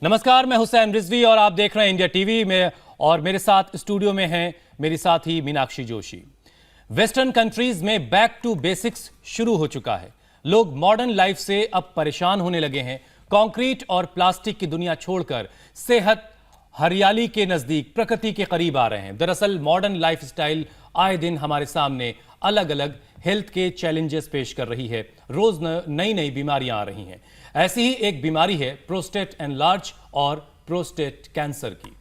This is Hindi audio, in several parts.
नमस्कार, मैं हुसैन रिजवी और आप देख रहे हैं इंडिया टीवी में। और मेरे साथ स्टूडियो में हैं मेरी साथी मीनाक्षी जोशी। वेस्टर्न कंट्रीज में बैक टू बेसिक्स शुरू हो चुका है। लोग मॉडर्न लाइफ से अब परेशान होने लगे हैं। कंक्रीट और प्लास्टिक की दुनिया छोड़कर सेहत, हरियाली के नजदीक, प्रकृति के करीब आ रहे हैं। दरअसल मॉडर्न लाइफस्टाइल आए दिन हमारे सामने अलग अलग हेल्थ के चैलेंजेस पेश कर रही है। रोज नई नई बीमारियां आ रही हैं। ऐसी ही एक बीमारी है प्रोस्टेट एनलार्ज और प्रोस्टेट कैंसर की।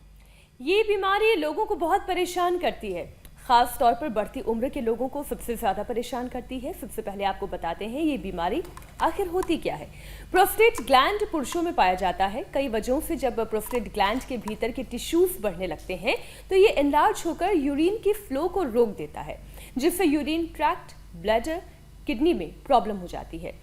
ये बीमारी लोगों को बहुत परेशान करती है। खास तौर पर बढ़ती उम्र के लोगों को सबसे ज्यादा परेशान करती है। सबसे पहले आपको बताते हैं ये बीमारी आखिर होती क्या है। प्रोस्टेट ग्लैंड पुरुषों में पाया जाता है। कई वजहों से जब प्रोस्टेट ग्लैंड के भीतर के टिश्यूज बढ़ने लगते हैं तो ये एनलार्ज होकर यूरिन की फ्लो को रोक देता है, जिससे यूरिन ट्रैक्ट, ब्लैडर, किडनी में प्रॉब्लम हो जाती है।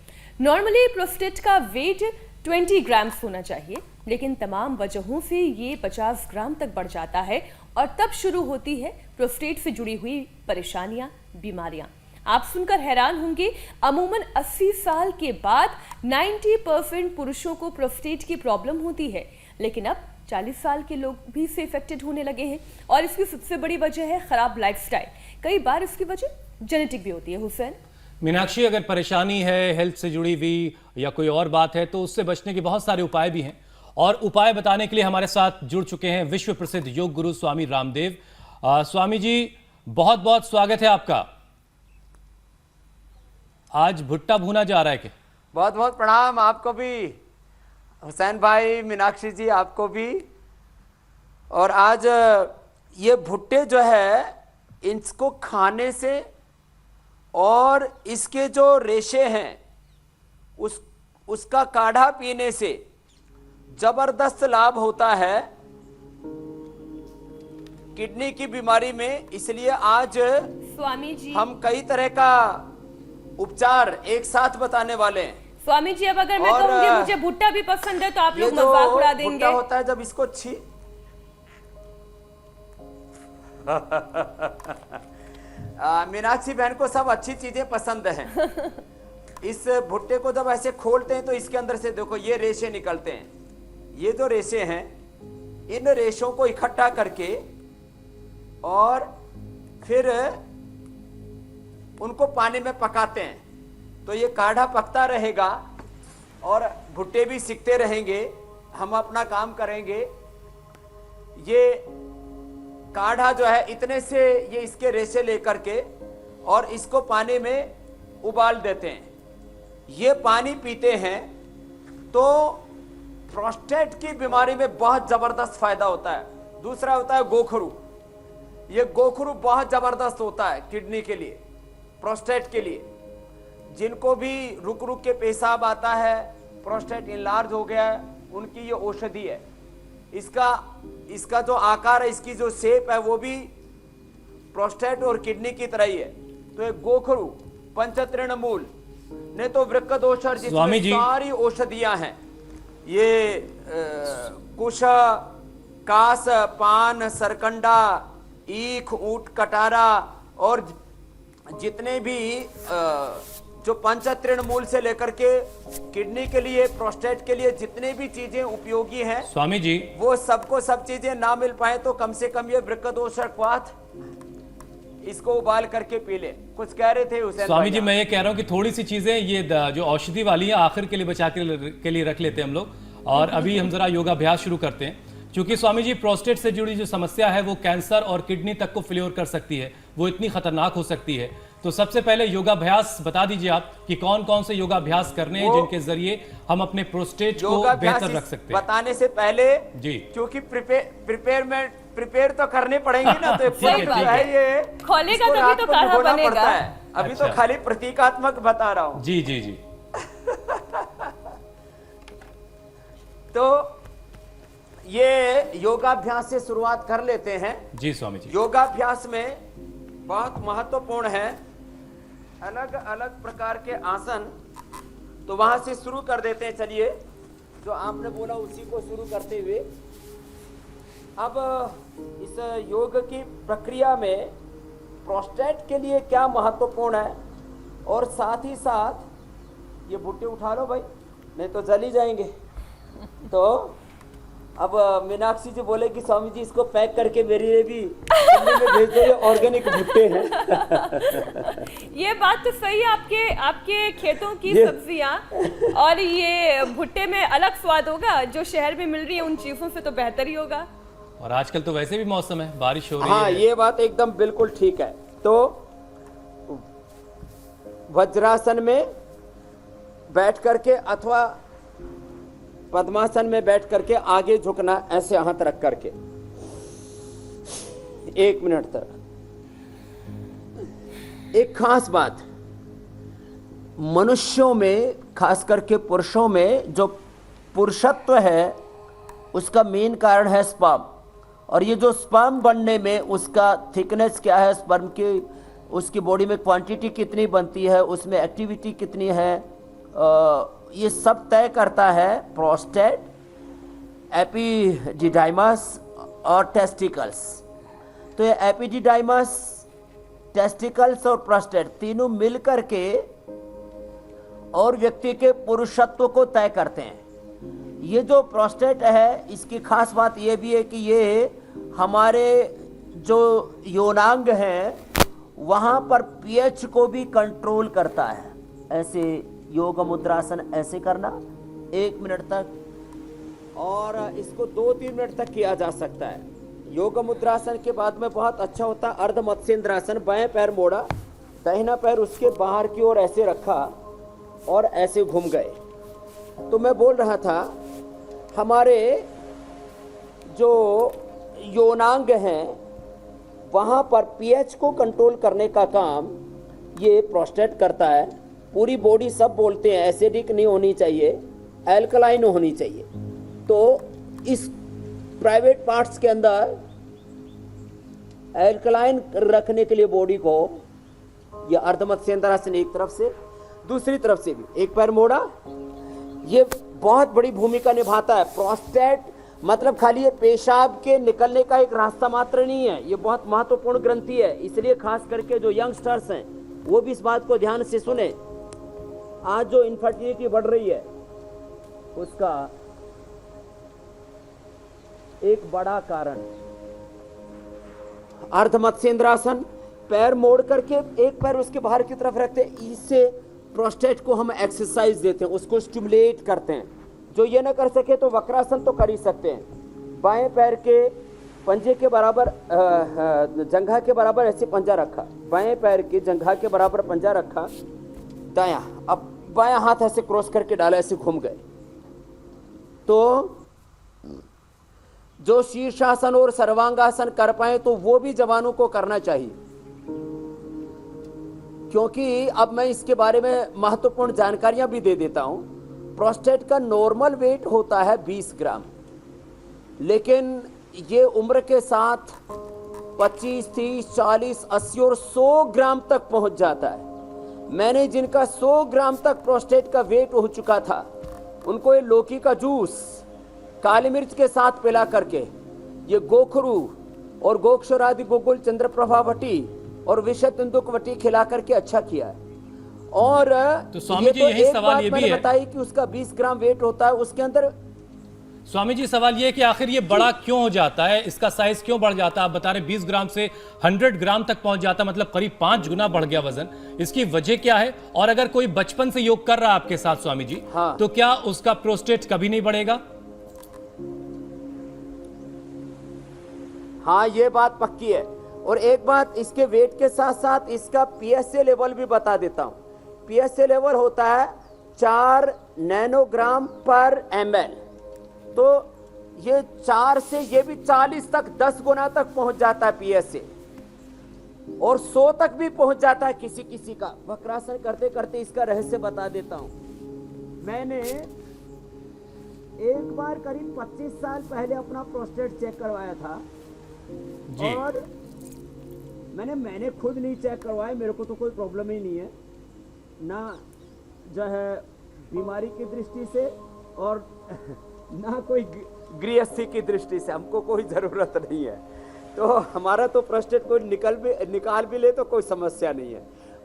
नॉर्मली प्रोस्टेट का वेट 20 ग्राम्स होना चाहिए, लेकिन तमाम वजहों से ये 50 ग्राम तक बढ़ जाता है और तब शुरू होती है प्रोस्टेट से जुड़ी हुई परेशानियां, बीमारियां। आप सुनकर हैरान होंगे, अमूमन 80 साल के बाद 90% पुरुषों को प्रोस्टेट की प्रॉब्लम होती है, लेकिन अब 40 साल के लोग भी इससे इफेक्टेड होने लगे हैं। और इसकी सबसे बड़ी वजह है खराब लाइफस्टाइल। कई बार इसकी वजह जेनेटिक भी होती है। हुसैन, मीनाक्षी, अगर परेशानी है हेल्थ से जुड़ी हुई या कोई और बात है तो उससे बचने के बहुत सारे उपाय भी हैं। और उपाय बताने के लिए हमारे साथ जुड़ चुके हैं विश्व प्रसिद्ध योग गुरु स्वामी रामदेव। स्वामी जी, बहुत बहुत स्वागत है आपका। आज भुट्टा भुना जा रहा है क्या? बहुत बहुत प्रणाम आपको भी हुसैन भाई, मीनाक्षी जी आपको भी। और आज ये भुट्टे जो है इसको खाने से और इसके जो रेशे हैं उसका काढ़ा पीने से जबरदस्त लाभ होता है किडनी की बीमारी में। इसलिए आज स्वामी जी हम कई तरह का उपचार एक साथ बताने वाले हैं। स्वामी जी, अब अगर मैं कहूंगी मुझे भुट्टा भी पसंद है तो आप लोग मजाक उड़ा देंगे। भुट्टा होता है जब इसको मीनाक्षी बहन को सब अच्छी चीजें पसंद हैं। इस भुट्टे को जब ऐसे खोलते हैं तो इसके अंदर से देखो ये रेशे निकलते हैं। ये जो रेशे हैं, इन रेशों को इकट्ठा करके और फिर उनको पानी में पकाते हैं तो ये काढ़ा पकता रहेगा और भुट्टे भी सिकते रहेंगे। हम अपना काम करेंगे। ये काढ़ा जो है इतने से ये इसके रेशे लेकर के और इसको पानी में उबाल देते हैं। ये पानी पीते हैं तो प्रोस्टेट की बीमारी में बहुत जबरदस्त फायदा होता है। दूसरा होता है गोखरू। ये गोखरू बहुत जबरदस्त होता है किडनी के लिए, प्रोस्टेट के लिए। जिनको भी रुक रुक के पेशाब आता है, प्रोस्टेट इनलार्ज हो गया है, उनकी ये औषधि है। इसका जो आकार है, इसकी जो शेप है वो भी प्रोस्टेट और किडनी की तरह ही है। तो एक गोखरू, पंचतृणमूल, नहीं तो वृक्कदोष जिसमें सारी औषधियां हैं। ये कुश, कास, पान, सरकंडा, ईख, ऊंट, कटारा और जितने भी जो पंचतृणमूल से लेकर के किडनी के लिए, प्रोस्टेट के लिए जितने भी चीजें उपयोगी हैं स्वामी जी, वो सब चीजें ना मिल पाए तो कम से कम ये वृक्कदोष क्वाथ इसको उबाल करके पी ले। कुछ कह रहे थे हुसैन स्वामी जी? मैं ये कह रहा हूँ कि थोड़ी सी चीजें ये जो औषधि वाली है आखिर के लिए बचा के लिए रख लेते हैं हम लोग। और अभी हम जरा योगाभ्यास शुरू करते हैं। क्योंकि स्वामी जी, प्रोस्टेट से जुड़ी जो समस्या है वो कैंसर और किडनी तक को फ्लेवर कर सकती है, वो इतनी खतरनाक हो सकती है। तो सबसे पहले योगाभ्यास बता दीजिए आप कि कौन कौन से योगाभ्यास करने हैं जिनके जरिए हम अपने प्रोस्टेट को बेहतर रख सकते हैं। बताने से पहले जी, क्योंकि प्रिपेयर तो करने पड़ेंगे ना। तो ये खोलेगा तभी तो काढ़ा बनेगा। अभी तो खाली प्रतीकात्मक बता रहा हूँ। जी जी जी। तो ये योगाभ्यास से शुरुआत कर लेते हैं। जी स्वामी जी। योगाभ्यास में बहुत महत्वपूर्ण है अलग अलग प्रकार के आसन। तो वहां से शुरू कर देते हैं। चलिए, जो आपने बोला उसी को शुरू करते हुए अब इस योग की प्रक्रिया में प्रोस्टेट के लिए क्या महत्वपूर्ण है और साथ ही साथ ये भुट्टे उठा लो भाई, नहीं तो जल ही जाएंगे। तो अब मीनाक्षी जी बोले कि स्वामी जी इसको पैक करके मेरे लिए भी दिल्ली में भेज दो, ये ऑर्गेनिक भुट्टे हैं। ये बात तो सही है, आपके आपके खेतों की ये- सब्जियां और ये भुट्टे में अलग स्वाद होगा, जो शहर में मिल रही है उन चीजों से तो बेहतर ही होगा। और आजकल तो वैसे भी मौसम है, बारिश हो रही हाँ, है। ये बात एकदम बिल्कुल ठीक है। तो वज्रासन में बैठ करके अथवा पद्मासन में बैठ करके आगे झुकना, ऐसे हाथ रख करके 1 मिनट तक। एक खास बात, मनुष्यों में खास करके पुरुषों में जो पुरुषत्व है उसका मेन कारण है स्पर्म। और ये जो स्पर्म बनने में उसका थिकनेस क्या है, स्पर्म की उसकी बॉडी में क्वांटिटी कितनी बनती है, उसमें एक्टिविटी कितनी है, ये सब तय करता है प्रोस्टेट, एपिडिडाइमस और टेस्टिकल्स। तो ये एपिडिडाइमस, टेस्टिकल्स और प्रोस्टेट तीनों मिलकर के और व्यक्ति के पुरुषत्व को तय करते हैं। ये जो प्रोस्टेट है, इसकी खास बात ये भी है कि ये हमारे जो यौनांग हैं वहाँ पर पीएच को भी कंट्रोल करता है। ऐसे योग मुद्रासन ऐसे करना 1 मिनट तक, और इसको 2-3 मिनट तक किया जा सकता है। योग मुद्रासन के बाद में बहुत अच्छा होता है अर्ध मत्स्येंद्रासन। बाएं पैर मोड़ा, दाहिना पैर उसके बाहर की ओर ऐसे रखा और ऐसे घूम गए। तो मैं बोल रहा था, हमारे जो यौनांग हैं वहाँ पर पीएच को कंट्रोल करने का काम ये प्रोस्टेट करता है। पूरी बॉडी सब बोलते हैं एसिडिक नहीं होनी चाहिए, एल्कलाइन होनी चाहिए। तो इस प्राइवेट पार्ट्स के अंदर एल्कलाइन रखने के लिए बॉडी को ये अर्धमत्स्येंद्रासन एक तरफ से, दूसरी तरफ से भी एक पैर मोड़ा, ये बहुत बड़ी भूमिका निभाता है। प्रोस्टेट मतलब खाली ये पेशाब के निकलने का एक रास्ता मात्र नहीं है, ये बहुत महत्वपूर्ण ग्रंथि है। इसलिए खास करके जो यंगस्टर्स हैं वो भी इस बात को ध्यान से सुने। आज जो इनफर्टिलिटी बढ़ रही है उसका एक बड़ा कारण अर्धमत्स्येंद्रासन, पैर मोड़ करके एक पैर उसके बाहर की तरफ रखते हैं। इससे प्रोस्टेट को हम एक्सरसाइज देते हैं, उसको स्टिमुलेट करते हैं। जो ये ना कर सके तो वक्रासन तो कर ही सकते हैं। बाएं पैर के पंजे के बराबर जंघा के बराबर ऐसे पंजा रखा, बाएं पैर के जंघा के बराबर पंजा रखा, दायां, अब बायां हाथ ऐसे क्रॉस करके डाला, ऐसे घूम गए। तो जो शीर्षासन और सर्वांगासन कर पाए तो वो भी जवानों को करना चाहिए, क्योंकि अब मैं इसके बारे में महत्वपूर्ण जानकारियां भी दे देता हूं। प्रोस्टेट का नॉर्मल वेट होता है 20 ग्राम, लेकिन ये उम्र के साथ 25, 30, 40, 80 और 100 ग्राम तक पहुंच जाता है। मैंने जिनका 100 ग्राम तक प्रोस्टेट का वेट हो चुका था, उनको ये लौकी का जूस काली मिर्च के साथ पिला करके, ये गोखरू और गोक्षरादि गोकुल चंद्रप्रभावटी और विषय तेंदुकवटी खिला करके अच्छा किया है। और तो स्वामी जी यही एक सवाल बात ये भी मैंने है, बताई कि उसका 20 ग्राम वेट होता है, उसके अंदर स्वामी जी सवाल ये है कि आखिर ये बड़ा क्यों हो जाता है, इसका साइज क्यों बढ़ जाता है? आप बता रहे 20 ग्राम से 100 ग्राम तक पहुंच जाता है, मतलब करीब 5 गुना बढ़ गया वजन। इसकी वजह क्या है? और अगर कोई बचपन से योग कर रहा है आपके साथ स्वामी जी, हाँ। तो क्या उसका प्रोस्टेट कभी नहीं बढ़ेगा? हाँ, ये बात पक्की है। और एक बात, इसके वेट के साथ साथ इसका पीएसए लेवल भी बता देता हूं। पीएसए लेवल होता है 4 नैनोग्राम पर ml। तो ये 4 से ये भी 40 तक, 10 गुना तक पहुंच जाता है पीएसए, और 100 तक भी पहुंच जाता है किसी किसी का। वक्रासन करते करते इसका रहस्य बता देता हूं। मैंने एक बार करीब 25 साल पहले अपना प्रोस्टेट चेक करवाया था जी। और मैंने खुद नहीं चेक करवाया, मेरे को तो कोई प्रॉब्लम ही नहीं है ना, जो है बीमारी की दृष्टि से और ना कोई गृहस्थी की दृष्टि से, हमको कोई जरूरत नहीं है। तो हमारा तो प्रोस्टेट कोई निकाल भी ले तो कोई समस्या नहीं है।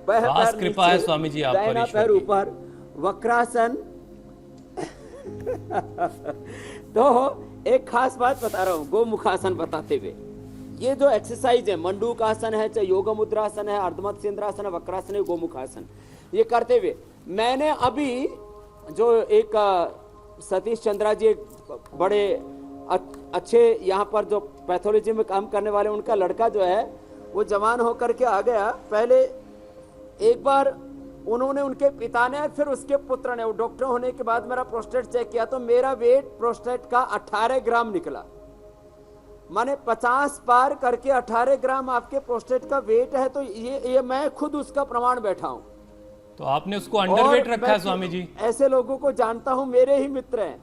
खास कृपा है स्वामी जी आप पर, दाहिना ईश्वर पैर की। ऊपर, वक्रासन। तो एक खास बात बता रहा हूँ गोमुखासन बताते हुए। ये जो एक्सरसाइज है, मंडूकासन है, चाहे योग मुद्रासन है, अर्धमत सेंद्रासन है, वक्रासन है, गोमुखासन, ये करते हुए मैंने अभी जो एक सतीश चंद्रा जी, एक बड़े अच्छे यहाँ पर जो पैथोलॉजी में काम करने वाले, उनका लड़का जो है वो जवान होकर के आ गया। पहले एक बार उन्होंने, उनके पिता ने, फिर उसके पुत्र ने, वो डॉक्टर होने के बाद मेरा प्रोस्टेट चेक किया तो मेरा वेट प्रोस्टेट का 18 ग्राम निकला। माने 50 पार करके 18 ग्राम आपके प्रोस्टेट का वेट है, तो ये मैं खुद उसका प्रमाण बैठा हूं। तो आपने उसको अंडरवेट रखा है स्वामी जी? ऐसे लोगों को जानता हूं, मेरे ही मित्र हैं।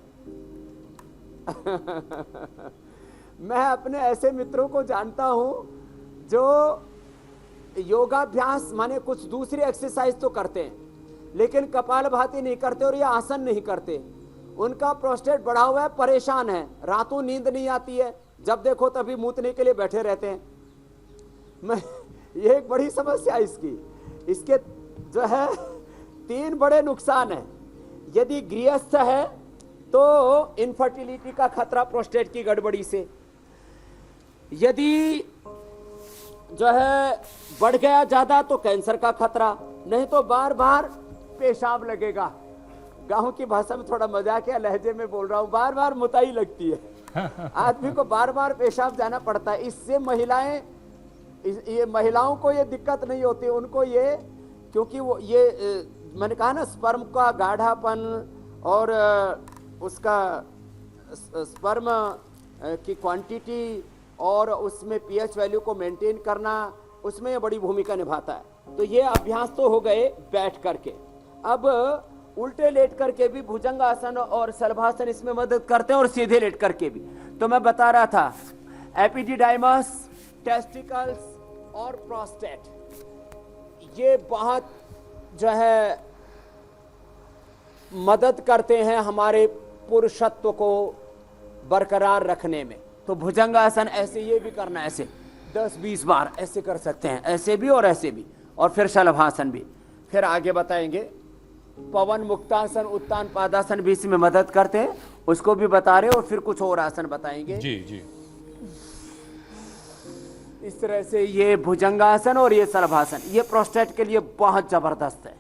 मैं अपने ऐसे मित्रों को जानता हूं जो योगाभ्यास माने कुछ दूसरी एक्सरसाइज तो करते हैं, लेकिन कपालभाति नहीं करते और ये आसन नहीं करते। उनका प्रोस्टेट बढ़ा हुआ है, परेशान है, रातों नींद नहीं आती है, जब देखो तभी मूतने के लिए बैठे रहते हैं। मैं ये एक बड़ी समस्या है इसके जो है 3 बड़े नुकसान है। यदि गृहस्थ है तो इनफर्टिलिटी का खतरा प्रोस्टेट की गड़बड़ी से, यदि जो है बढ़ गया ज्यादा तो कैंसर का खतरा, नहीं तो बार बार पेशाब लगेगा। गांव की भाषा में थोड़ा मजाकिया लहजे में बोल रहा हूं, बार बार मुताई लगती है। आदमी को बार बार पेशाब जाना पड़ता है। इससे महिलाएं, ये महिलाओं को ये दिक्कत नहीं होती, उनको ये, क्योंकि वो ये मैंने कहा ना, स्पर्म का गाढ़ापन और उसका स्पर्म की क्वांटिटी और उसमें पीएच वैल्यू को मेंटेन करना, उसमें ये बड़ी भूमिका निभाता है। तो ये अभ्यास तो हो गए बैठ करके। अब उल्टे लेट करके भी भुजंग आसन और शलभासन इसमें मदद करते हैं, और सीधे लेट करके भी। तो मैं बता रहा था एपिडिडाइमस, टेस्टिकल्स और प्रोस्टेट, ये बहुत जो है मदद करते हैं हमारे पुरुषत्व को बरकरार रखने में। तो भुजंगासन ऐसे ये भी करना, ऐसे 10-20 बार ऐसे कर सकते हैं, ऐसे भी और ऐसे भी, और फिर शलभासन भी। फिर आगे बताएंगे पवन मुक्तासन, उत्तान पादासन भी इसमें मदद करते हैं, उसको भी बता रहे, और फिर कुछ और आसन बताएंगे। जी जी। इस तरह से ये भुजंगासन और ये शलभासन, ये प्रोस्टेट के लिए बहुत जबरदस्त है।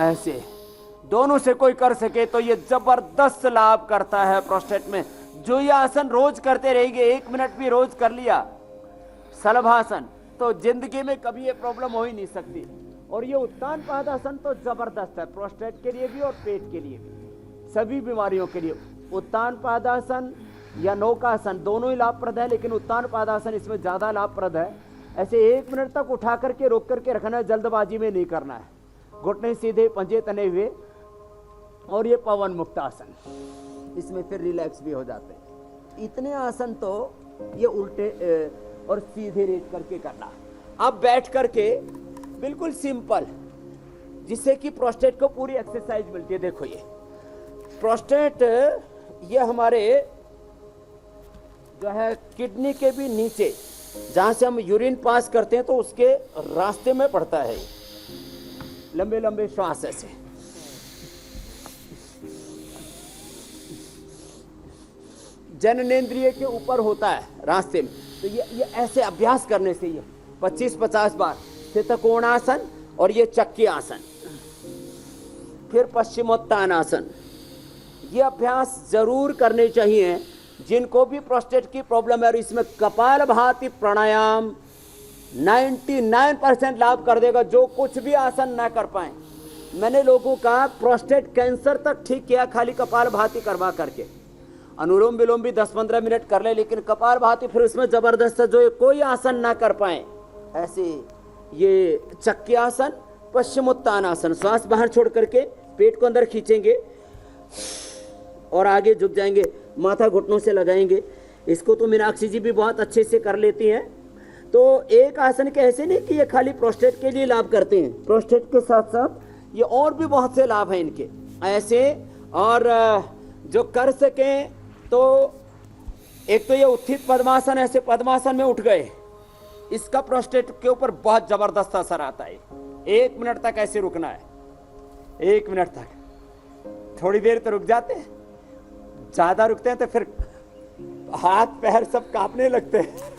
ऐसे दोनों से कोई कर सके तो ये जबरदस्त लाभ करता है प्रोस्टेट में। जो ये आसन रोज करते रहेंगे, 1 मिनट भी रोज कर लिया शलभासन, तो जिंदगी में कभी ये प्रॉब्लम हो ही नहीं सकती। और ये उत्तान पादासन तो जबरदस्त है प्रोस्टेट के लिए भी और पेट के लिए भी, सभी बीमारियों के लिए। उत्तान पादासन या नौकासन दोनों ही लाभप्रद है, लेकिन उत्तान पादासन इसमें ज्यादा लाभप्रद है। ऐसे 1 मिनट तक उठा करके रोक करके रखना है, जल्दबाजी में नहीं करना है। घुटने सीधे, पंजे तने हुए, और ये पवन मुक्त आसन, इसमें फिर रिलैक्स भी हो जाते हैं। इतने आसन तो ये उल्टे और सीधे लेट करके करना। अब बैठ करके बिल्कुल सिंपल, जिससे कि प्रोस्टेट को पूरी एक्सरसाइज मिलती है। देखो ये प्रोस्टेट, ये हमारे जो है किडनी के भी नीचे, जहां से हम यूरिन पास करते हैं, तो उसके रास्ते में पड़ता है। लंबे लंबे श्वास ऐसे, जननेंद्रिय के ऊपर होता है रास्ते में। तो ये ऐसे अभ्यास करने से ये 25-50 बार त्रिकोणासन और ये चक्की आसन, फिर पश्चिमोत्तान आसन, ये अभ्यास जरूर करने चाहिए जिनको भी प्रोस्टेट की प्रॉब्लम है। और इसमें कपालभाति प्राणायाम 99% लाभ कर देगा, जो कुछ भी आसन ना कर पाए। मैंने लोगों का प्रोस्टेट कैंसर तक ठीक किया खाली कपालभाति करवा करके। अनुलोम विलोम भी 10-15 मिनट कर ले, लेकिन कपालभाति फिर उसमें जबरदस्त, जो कोई आसन ना कर पाए। ऐसे ये चक्की आसन, पश्चिमोत्तान आसन, श्वास बाहर छोड़ करके पेट को अंदर खींचेंगे और आगे झुक जाएंगे, माथा घुटनों से लगाएंगे। इसको तो मीनाक्षी जी भी बहुत अच्छे से कर लेती हैं। तो एक आसन के ऐसे नहीं कि ये खाली प्रोस्टेट के लिए लाभ करते हैं, प्रोस्टेट के साथ साथ ये और भी बहुत से लाभ हैं इनके ऐसे। और जो कर सकें तो एक तो ये उत्थित पद्मासन, ऐसे पद्मासन में उठ गए, इसका प्रोस्टेट के ऊपर बहुत जबरदस्त असर आता है। 1 मिनट तक ऐसे रुकना है, 1 मिनट तक, थोड़ी देर तो रुक जाते हैं, ज्यादा रुकते हैं तो फिर हाथ पैर सब कांपने लगते हैं।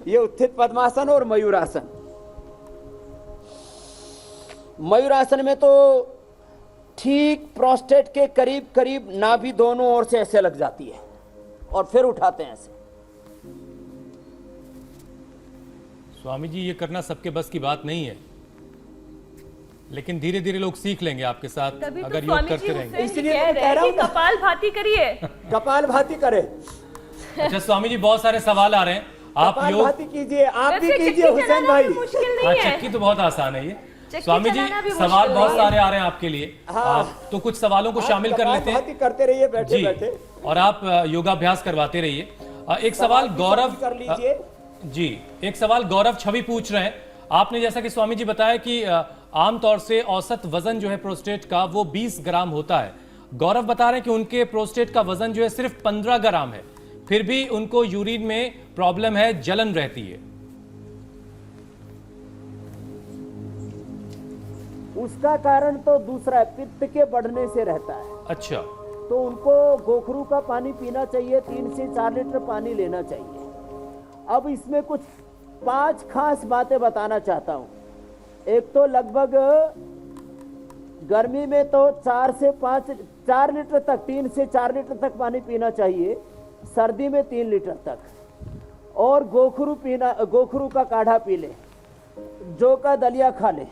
ये उत्थित पद्मासन और मयूरासन। मयूरासन में तो ठीक प्रोस्टेट के करीब करीब नाभि दोनों ओर से ऐसे लग जाती है और फिर उठाते हैं ऐसे। स्वामी जी ये करना सबके बस की बात नहीं है, लेकिन धीरे धीरे लोग सीख लेंगे आपके साथ तभी तो अगर योग स्वामी जी करते रहेंगे। इसलिए कह तो रहे कह रहा हैं हूं कि कपाल भाती करिए। कपाल भाती करे। अच्छा स्वामी जी बहुत सारे सवाल आ रहे हैं, आप कपाल योग भाती कीजिए, आप भी वैसे कीजिए चक्की हुसैन चलाना भाई। भी मुश्किल हाँ नहीं है। चक्की तो बहुत आसान है ये। चक्की स्वामी जी चलाना भी सवाल मुश्किल बहुत नहीं सारे आ रहे हैं आपके लिए, हाँ। आप तो कुछ सवालों को आप शामिल कर कपाल लेते हैं भाती करते रहिए बैठे जी, बैठे। और आप योगाभ्यास करवाते रहिए। एक सवाल गौरव कर लीजिए। जी, एक सवाल गौरव छवि पूछ रहे हैं। आपने जैसा कि स्वामी जी बताया कि आमतौर से औसत वजन जो है प्रोस्टेट का वो 20 ग्राम होता है। गौरव बता रहे हैं कि उनके प्रोस्टेट का वजन जो है सिर्फ 15 ग्राम है, फिर भी उनको यूरिन में प्रॉब्लम है, जलन रहती है। उसका कारण तो दूसरा है, पित्त के बढ़ने से रहता है। अच्छा, तो उनको गोखरू का पानी पीना चाहिए, 3 से 4 लीटर पानी लेना चाहिए। अब इसमें कुछ 5 खास बातें बताना चाहता हूं। एक तो लगभग गर्मी में तो 4 लीटर तक, 3 से 4 लीटर तक पानी पीना चाहिए, सर्दी में 3 लीटर तक। और गोखरू का काढ़ा पी ले, जौ का दलिया खा ले।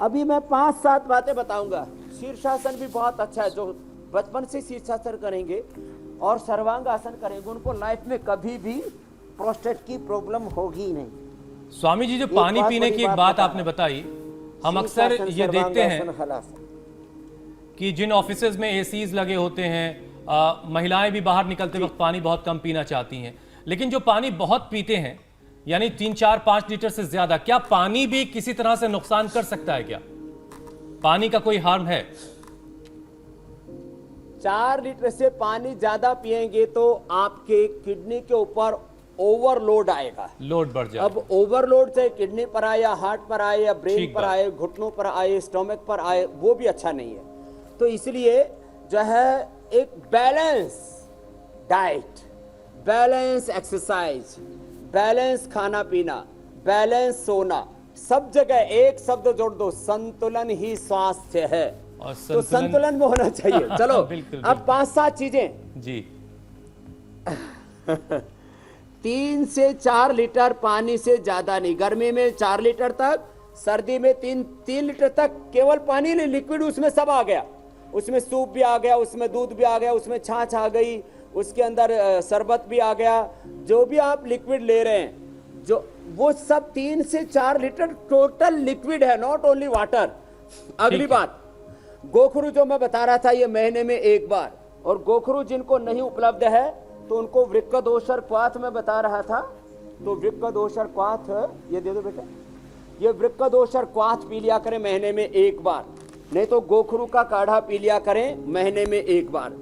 अभी मैं 5-7 बातें बताऊंगा। शीर्षासन भी बहुत अच्छा है, जो बचपन से शीर्षासन करेंगे और सर्वांग आसन करेंगे उनको लाइफ में कभी भी प्रोस्टेट की प्रॉब्लम होगी नहीं। स्वामी जी जो पानी पीने की एक बात आपने बताई, हम अक्सर ये देखते हैं कि जिन ऑफिसेज में एसीज लगे होते हैं, महिलाएं भी बाहर निकलते वक्त पानी बहुत कम पीना चाहती हैं, लेकिन जो पानी बहुत पीते हैं यानी 3, 4, 5 लीटर से ज्यादा, क्या पानी भी किसी तरह से नुकसान कर सकता है? क्या पानी का कोई हार्म है? 4 लीटर से पानी ज्यादा पिएंगे तो आपके किडनी के ऊपर ओवरलोड आएगा, लोड बढ़ जाए। अब ओवरलोड चाहे किडनी पर आए या हार्ट पर आए या ब्रेन ठीक पर बात। आए, घुटनों पर आए, स्टोमक पर आए, वो भी अच्छा नहीं है। तो इसलिए जो है एक balance diet, balance exercise, balance खाना पीना, बैलेंस सोना, सब जगह एक शब्द जोड़ दो, संतुलन ही स्वास्थ्य है। और तो संतुलन में होना चाहिए। चलो बिल्कुल, अब 5-7 चीजें। जी 3 से 4 लीटर पानी से ज्यादा नहीं। गर्मी में 4 लीटर तक, सर्दी में 3 लीटर तक। केवल पानी नहीं, लिक्विड उसमें सब आ गया। उसमें सूप भी आ गया, उसमें दूध भी आ गया, उसमें छाछ आ गई, उसके अंदर शरबत भी आ गया। जो भी आप लिक्विड ले रहे हैं, जो वो सब 3 से 4 लीटर टोटल लिक्विड है, नॉट ओनली वाटर। अगली बात, गोखरू जो मैं बता रहा था, ये महीने में 1 बार। और गोखरू जिनको नहीं उपलब्ध है तो उनको वृक्कदोषर क्वाथ में बता रहा था, तो वृक्कदोषर क्वाथ ये दे दो बेटा, ये वृक्कदोषर क्वाथ पी लिया करें महीने में 1 बार, नहीं तो गोखरू का काढ़ा पी लिया करें महीने में 1 बार।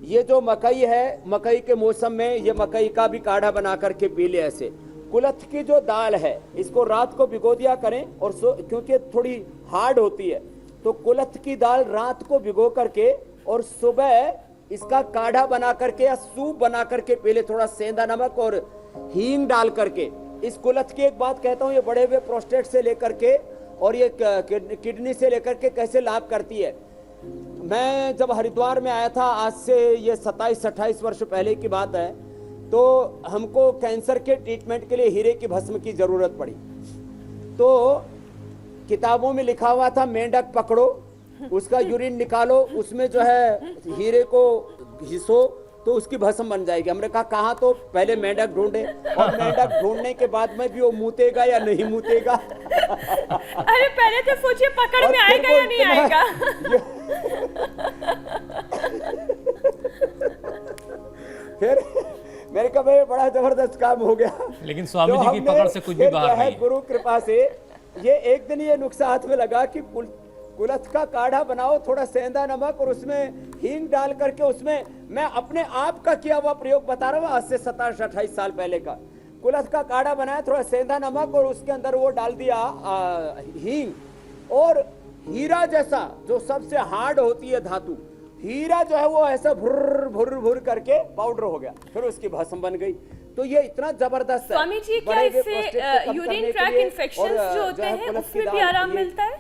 ये जो मकई है, मकई के मौसम में ये मकई का भी काढ़ा बना करके पी ले। ऐसे कुलथ की जो दाल है, इसको रात को भिगो दिया करें, और क्योंकि थोड़ी हार्ड होती है, तो कुलथ की दाल रात को भिगो करके और सुबह इसका काढ़ा बना करके या सूप बना करके पी ले, थोड़ा सेंधा नमक और हींग डाल करके। इस कुलथ की एक बात कहता हूँ, ये बड़े हुए प्रोस्टेट से लेकर के और ये किडनी से लेकर के कैसे लाभ करती है। मैं जब हरिद्वार में आया था, आज से ये 27-28 वर्ष पहले की बात है, तो हमको कैंसर के ट्रीटमेंट के लिए हीरे की भस्म की जरूरत पड़ी। तो किताबों में लिखा हुआ था, मेंढक पकड़ो, उसका यूरिन निकालो, उसमें जो है हीरे को घिसो तो उसकी भस्म बन जाएगी। हमने कहा कहाँ? तो पहले मेंढक ढूंढे, और मेंढक ढूंढने के बाद में भी वो मूतेगा या नहीं मूतेगा। अरे पहले तो सोचिए पकड़ में आएगा या नहीं आएगा। फिर मेरे का भाई बड़ा जबरदस्त काम हो गया। लेकिन स्वामी जी की पकड़ से कुछ भी बाहर नहीं है। गुरु कृपा से ये एक दिन ये नुस्खा हाथ में लगा कि कुलथ का काढ़ा बनाओ, थोड़ा सेंधा नमक और उसमें हींग डाल करके, उसमें मैं अपने आप का किया हुआ प्रयोग बता रहा हूँ, आज से 27-28 साल पहले का। कुलथ का काढ़ा बनाया, थोड़ा सेंधा नमक और उसके अंदर वो डाल दिया हींग, और हीरा जैसा जो सबसे हार्ड होती है धातु, हीरा जो है वो ऐसा भुर भुर भुर करके पाउडर हो गया, फिर उसकी भस्म बन गई। तो ये इतना जबरदस्त है। स्वामी जी, क्या इससे यूरिन ट्रैक इन्फेक्शंस जो होते हैं उसमें भी आराम मिलता है?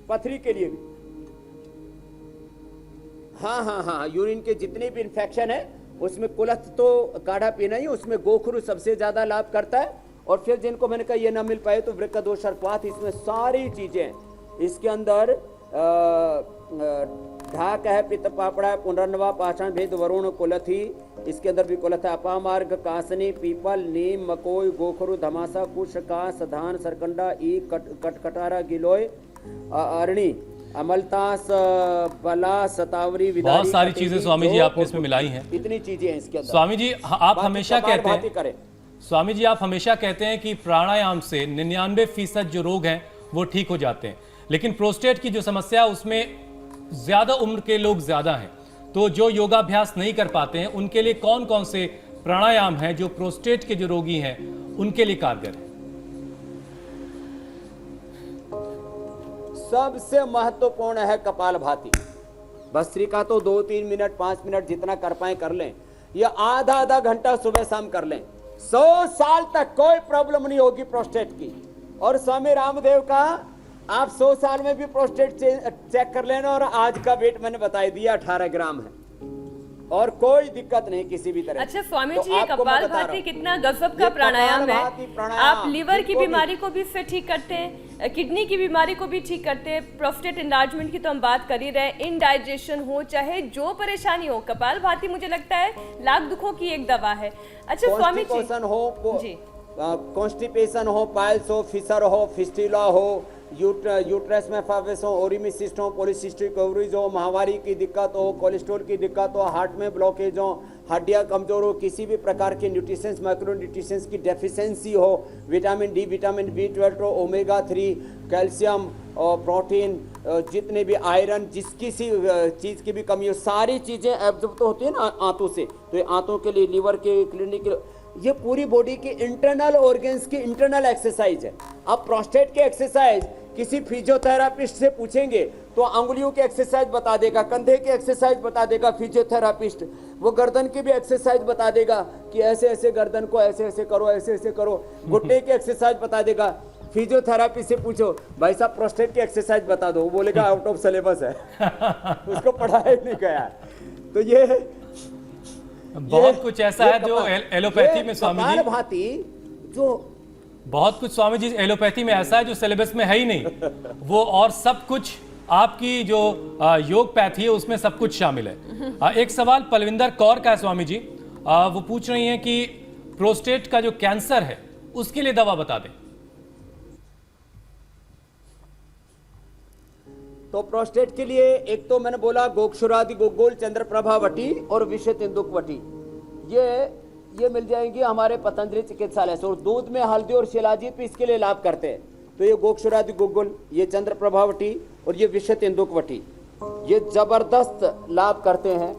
पथरी के लिए भी, हाँ, यूरिन के जितने भी इन्फेक्शन है उसमें कुलथ तो काढ़ा पीना ही, उसमें गोखरू सबसे ज्यादा लाभ करता है। और फिर जिनको मैंने कहा ये ना मिल पाए तो वृक्क दोष सर्पवात, इसमें सारी चीजें इसके अंदर ढाक है, पित्त पापड़ा है, पुनर्नवा, पाषाण भेद, वरुण, कुलथी, इसके अंदर भी कुलथ है, अपामार्ग, कासनी, पीपल, नीम, मकोई, गोखरू, धमासा, कुश, कास, धान, सरकंडा, ईख, कटकटारा, गिलोय, अरणी, अमलतास, बला, सतावरी, विदारी, बहुत सारी चीजें स्वामी जी आपने इसमें मिलाई हैं। इतनी चीजें हैं इसके अंदर। स्वामी जी आप हमेशा कहते हैं, करें। स्वामी जी आप हमेशा कहते हैं कि प्राणायाम से 99% जो रोग हैं वो ठीक हो जाते हैं, लेकिन प्रोस्टेट की जो समस्या है उसमें ज्यादा उम्र के लोग ज्यादा हैं, तो जो योगाभ्यास नहीं कर पाते हैं उनके लिए कौन कौन से प्राणायाम हैं जो प्रोस्टेट के जो रोगी हैं उनके लिए कारगर है? सबसे महत्वपूर्ण है कपालभाति। भस्त्रिका तो 2-3 मिनट 5 मिनट जितना कर पाए कर लें, या आधा घंटा सुबह शाम कर लें। 100 साल तक कोई प्रॉब्लम नहीं होगी प्रोस्टेट की। और स्वामी रामदेव का आप 100 साल में भी प्रोस्टेट चेक कर लेना, और आज का वेट मैंने बता दिया 18 ग्राम है, और कोई दिक्कत नहीं किसी भी तरह। अच्छा स्वामी तो जी, ये कपालभाति कितना गजब का प्राणायाम है। आप लीवर की बीमारी को भी इससे ठीक करते हैं, किडनी की बीमारी को भी ठीक करते हैं, प्रोस्टेट एनलार्जमेंट की तो हम बात कर ही रहे, इनडाइजेशन हो चाहे जो परेशानी हो, कपालभाति मुझे लगता है लाख दुखों की एक दवा है। अच्छा स्वामी जी, कॉन्स्टिपेशन हो, पाइल्स हो, फिशर हो, फिस्टुला हो, यूट्रस में फैब्रिस हो, ओरिमिसिस्ट हो, पॉलीसिस्टिक ओवरीज हो, माहवारी की दिक्कत हो, कोलेस्ट्रॉल की दिक्कत हो, हार्ट में ब्लॉकेज हो, हड्डियां कमजोर हो, किसी भी प्रकार के न्यूट्रिशंस माइक्रो न्यूट्रिशंस की डेफिशिएंसी हो, विटामिन डी, विटामिन B12 हो, ओमेगा 3, कैल्शियम और प्रोटीन, जितने भी आयरन, जिसकी सी चीज़ की भी कमी हो, सारी चीज़ें एब्जॉर्ब तो होती है ना आंतों से। तो ये आंतों के लिए, लीवर के, किडनी के, ये पूरी बॉडी की इंटरनल ऑर्गन्स की इंटरनल एक्सरसाइज है। अब प्रोस्टेट की एक्सरसाइज किसी फिजियोथेरापिस्ट से पूछेंगे तो अंगुलियों की एक्सरसाइज बता देगा, कंधे की एक्सरसाइज बता देगा फिजियोथेरापिस्ट, वो गर्दन की भी एक्सरसाइज बता देगा कि ऐसे ऐसे गर्दन को ऐसे ऐसे करो, ऐसे ऐसे करो, घुटने की एक्सरसाइज बता देगा। फिजियोथेरापी से पूछो भाई साहब प्रोस्टेट की एक्सरसाइज बता दो, वो बोलेगा आउट ऑफ सिलेबस है उसको पढ़ाया नहीं गया। तो ये बहुत कुछ ऐसा है जो एलोपैथी में स्वामी जी, भांति जो बहुत कुछ स्वामी जी एलोपैथी में ऐसा है जो सिलेबस में है ही नहीं, वो और सब कुछ आपकी जो योग पैथी है उसमें सब कुछ शामिल है। एक सवाल पलविंदर कौर का है स्वामी जी, वो पूछ रही हैं कि प्रोस्टेट का जो कैंसर है उसके लिए दवा बता दें। तो प्रोस्टेट के लिए एक तो मैंने बोला गोक्षुरादि गोगोल चंद्रप्रभा वटी और विषय तेंदुक वटी, ये मिल जाएंगी हमारे पतंजलि चिकित्सालय से। और दूध में हल्दी और शिलाजीत भी इसके लिए लाभ करते हैं। तो ये गोक्षुरादि गोगोल, ये चंद्रप्रभा वटी और ये विषय तेंदुक वटी, ये जबरदस्त लाभ करते हैं।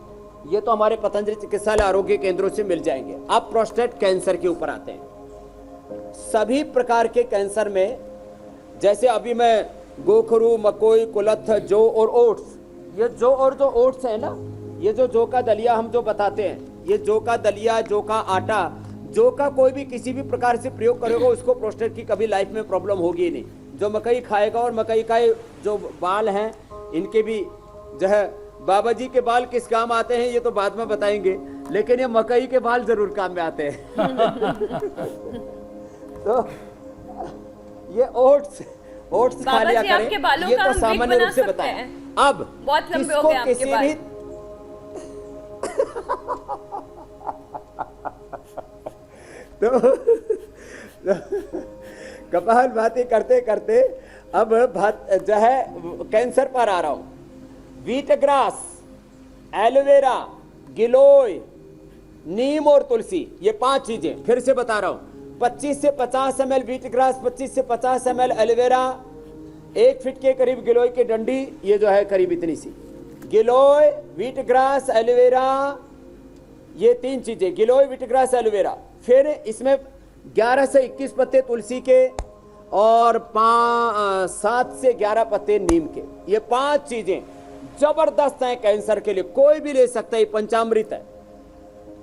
ये तो हमारे पतंजलि चिकित्सालय आरोग्य केंद्रों से मिल जाएंगे। अब प्रोस्टेट कैंसर के ऊपर आते हैं। सभी प्रकार के कैंसर में, जैसे अभी मैं गोखरू, मकोई, कुलथ, जौ और ओट्स, ये जौ और जो ओट्स है ना, ये जो जौ का दलिया हम जो बताते हैं, ये जौ का दलिया, जौ का आटा, जौ का कोई भी किसी भी प्रकार से प्रयोग करेगा उसको प्रोस्टेट की कभी लाइफ में प्रॉब्लम होगी नहीं। जो मकई खाएगा, और मकई का जो बाल हैं इनके भी जो है, बाबा जी के बाल किस काम आते हैं ये तो बाद में बताएंगे, लेकिन ये मकई के बाल जरूर काम में आते हैं तो ये ओट्स खा लिया करें, ये तो सामान्य रूप से बताएं। अब बहुत लंबे हो गए आपके बाल। तो कपालभाति करते करते अब जो है कैंसर पर आ रहा हूं। व्हीट ग्रास, एलोवेरा, गिलोय, नीम और तुलसी, ये 5 चीजें फिर से बता रहा हूं। 25 से 50 ml व्हीट ग्रास, 25 से 50 ml एलोवेरा, 1 फीट के करीब गिलोय की डंडी, ये जो है करीब इतनी सी गिलोय, व्हीट ग्रास, एलोवेरा, ये 3 चीजें, गिलोय, व्हीट ग्रास, एलोवेरा। फिर इसमें 11 से 21 पत्ते तुलसी के और 7 से 11 पत्ते नीम के, ये 5 चीजें जबरदस्त है कैंसर के लिए, कोई भी ले सकता है, ये पंचामृत है।